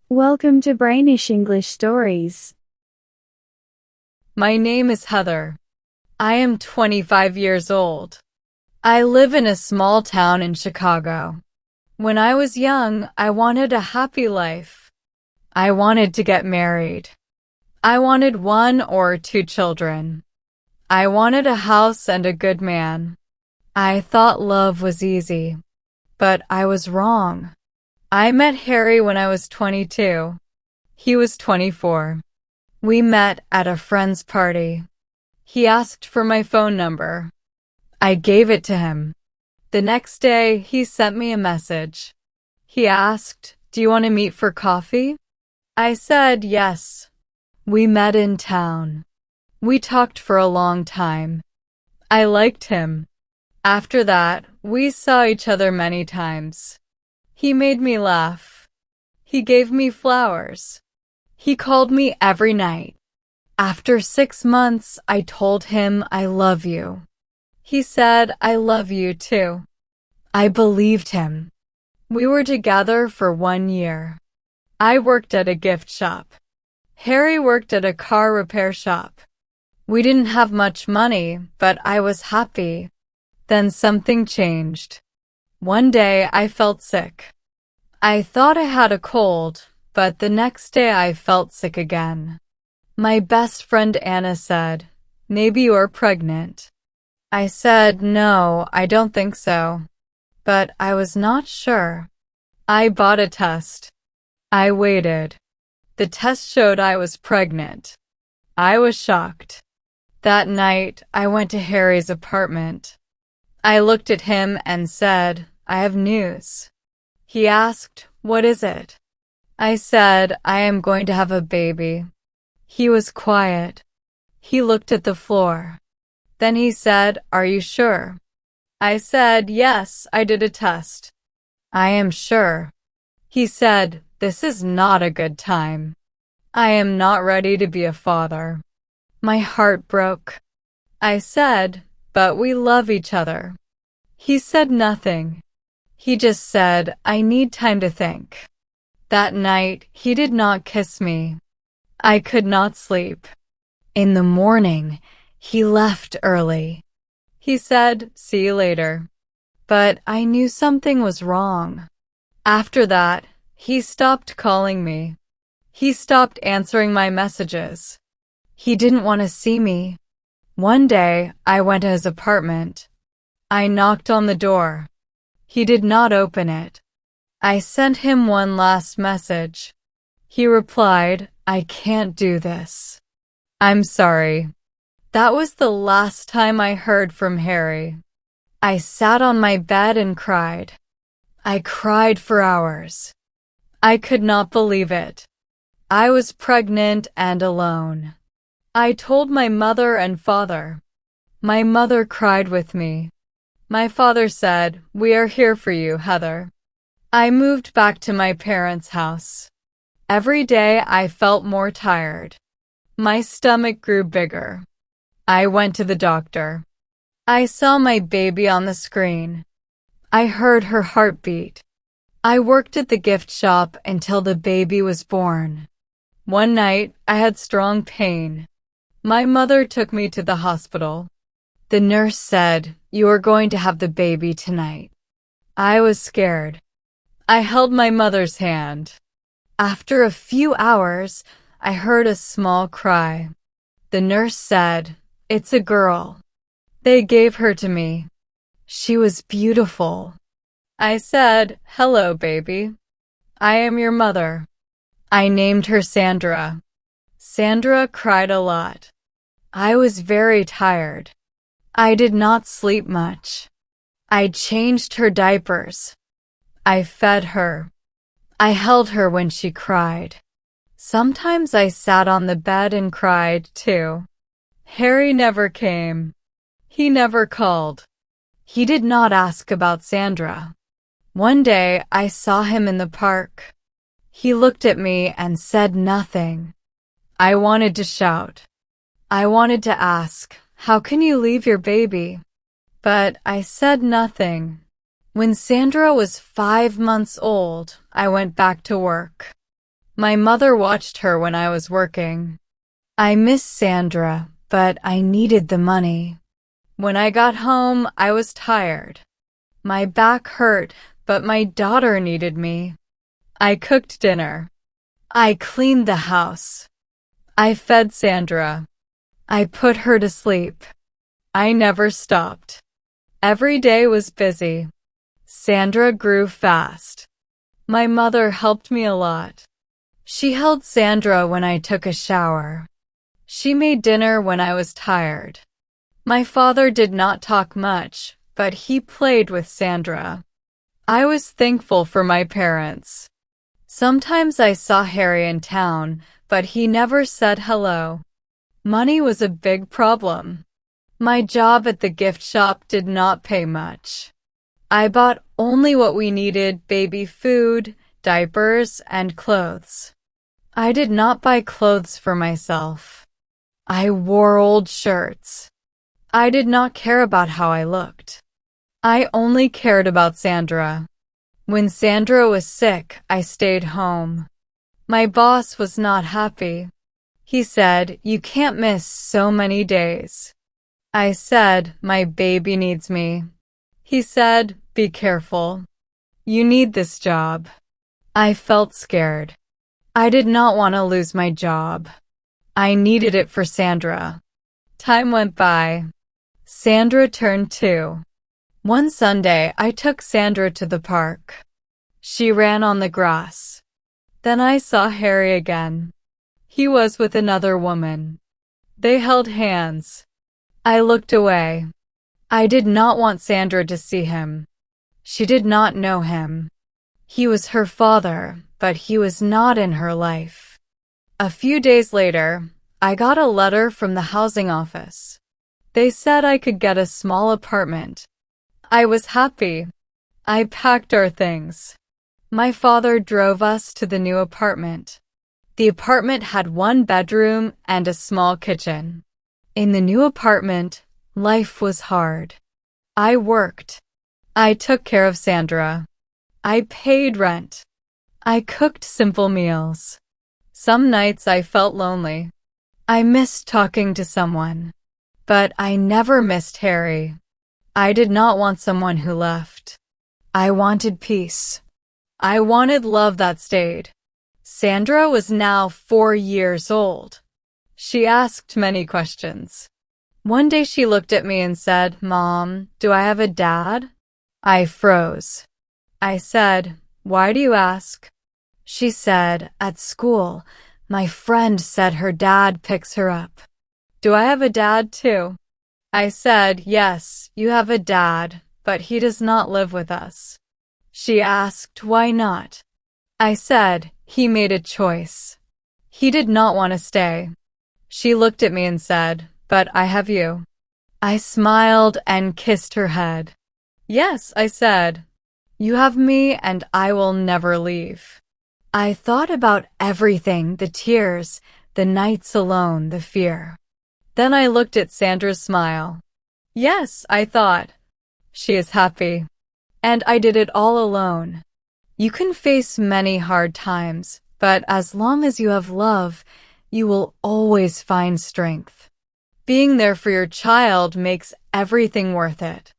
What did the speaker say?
Welcome to Brainish English Stories. My name is Heather. I am 25 years old. I live in a small town in Chicago. When I was young, I wanted a happy life. I wanted to get married. I wanted 1 or 2 children. I wanted a house and a good man. I thought love was easy, but I was wrong. I met Harry when I was 22. He was 24. We met at a friend's party. He asked for my phone number. I gave it to him. The next day, he sent me a message. He asked, "Do you want to meet for coffee?" I said yes. We met in town. We talked for a long time. I liked him. After that, we saw each other many times. He made me laugh. He gave me flowers. He called me every night. After 6 months, I told him I love you. He said I love you too. I believed him. We were together for 1 year. I worked at a gift shop. Harry worked at a car repair shop. We didn't have much money, but I was happy. Then something changed. One day I felt sick. I thought I had a cold, but the next day I felt sick again. My best friend Anna said, "Maybe you're pregnant." I said, "No, I don't think so." But I was not sure. I bought a test. I waited. The test showed I was pregnant. I was shocked. That night, I went to Harry's apartment. I looked at him and said, "I have news." He asked, "What is it?" I said, "I am going to have a baby." He was quiet. He looked at the floor. Then he said, "Are you sure?" I said, "Yes, I did a test." "I am sure." He said, "This is not a good time. I am not ready to be a father." My heart broke. I said, "But we love each other." He said nothing. He just said, "I need time to think." That night, he did not kiss me. I could not sleep. In the morning, he left early. He said, "See you later." But I knew something was wrong. After that, he stopped calling me. He stopped answering my messages. He didn't want to see me. One day, I went to his apartment. I knocked on the door. He did not open it. I sent him one last message. He replied, "I can't do this. I'm sorry." That was the last time I heard from Harry. I sat on my bed and cried. I cried for hours. I could not believe it. I was pregnant and alone. I told my mother and father. My mother cried with me. My father said, "We are here for you, Heather." I moved back to my parents' house. Every day I felt more tired. My stomach grew bigger. I went to the doctor. I saw my baby on the screen. I heard her heartbeat. I worked at the gift shop until the baby was born. One night, I had strong pain. My mother took me to the hospital. The nurse said, "You are going to have the baby tonight." I was scared. I held my mother's hand. After a few hours, I heard a small cry. The nurse said, "It's a girl." They gave her to me. She was beautiful. I said, "Hello, baby. I am your mother." I named her Sandra. Sandra cried a lot. I was very tired. I did not sleep much. I changed her diapers. I fed her. I held her when she cried. Sometimes I sat on the bed and cried, too. Harry never came. He never called. He did not ask about Sandra. One day, I saw him in the park. He looked at me and said nothing. I wanted to shout. I wanted to ask, "How can you leave your baby?" But I said nothing. When Sandra was 5 months old, I went back to work. My mother watched her when I was working. I miss Sandra, but I needed the money. When I got home, I was tired. My back hurt, but my daughter needed me. I cooked dinner. I cleaned the house. I fed Sandra. I put her to sleep. I never stopped. Every day was busy. Sandra grew fast. My mother helped me a lot. She held Sandra when I took a shower. She made dinner when I was tired. My father did not talk much, but he played with Sandra. I was thankful for my parents. Sometimes I saw Harry in town, but he never said hello. Money was a big problem. My job at the gift shop did not pay much. I bought only what we needed: baby food, diapers, and clothes. I did not buy clothes for myself. I wore old shirts. I did not care about how I looked. I only cared about Sandra. When Sandra was sick, I stayed home. My boss was not happy. He said, "You can't miss so many days." I said, "My baby needs me." He said, "Be careful. You need this job." I felt scared. I did not want to lose my job. I needed it for Sandra. Time went by. Sandra turned 2. One Sunday, I took Sandra to the park. She ran on the grass. Then I saw Harry again. He was with another woman. They held hands. I looked away. I did not want Sandra to see him. She did not know him. He was her father, but he was not in her life. A few days later, I got a letter from the housing office. They said I could get a small apartment. I was happy. I packed our things. My father drove us to the new apartment. The apartment had 1 bedroom and a small kitchen. In the new apartment, life was hard. I worked. I took care of Sandra. I paid rent. I cooked simple meals. Some nights I felt lonely. I missed talking to someone. But I never missed Harry. I did not want someone who left. I wanted peace. I wanted love that stayed. Sandra was now 4 years old. She asked many questions. One day she looked at me and said, "Mom, do I have a dad?" I froze. I said, "Why do you ask?" She said, "At school, my friend said her dad picks her up. Do I have a dad too?" I said, "Yes, you have a dad, but he does not live with us." She asked, "Why not?" I said, "He made a choice. He did not want to stay." She looked at me and said, "But I have you." I smiled and kissed her head. "Yes," I said. "You have me and I will never leave." I thought about everything: the tears, the nights alone, the fear. Then I looked at Sandra's smile. Yes, I thought. She is happy. And I did it all alone. You can face many hard times, but as long as you have love, you will always find strength. Being there for your child makes everything worth it.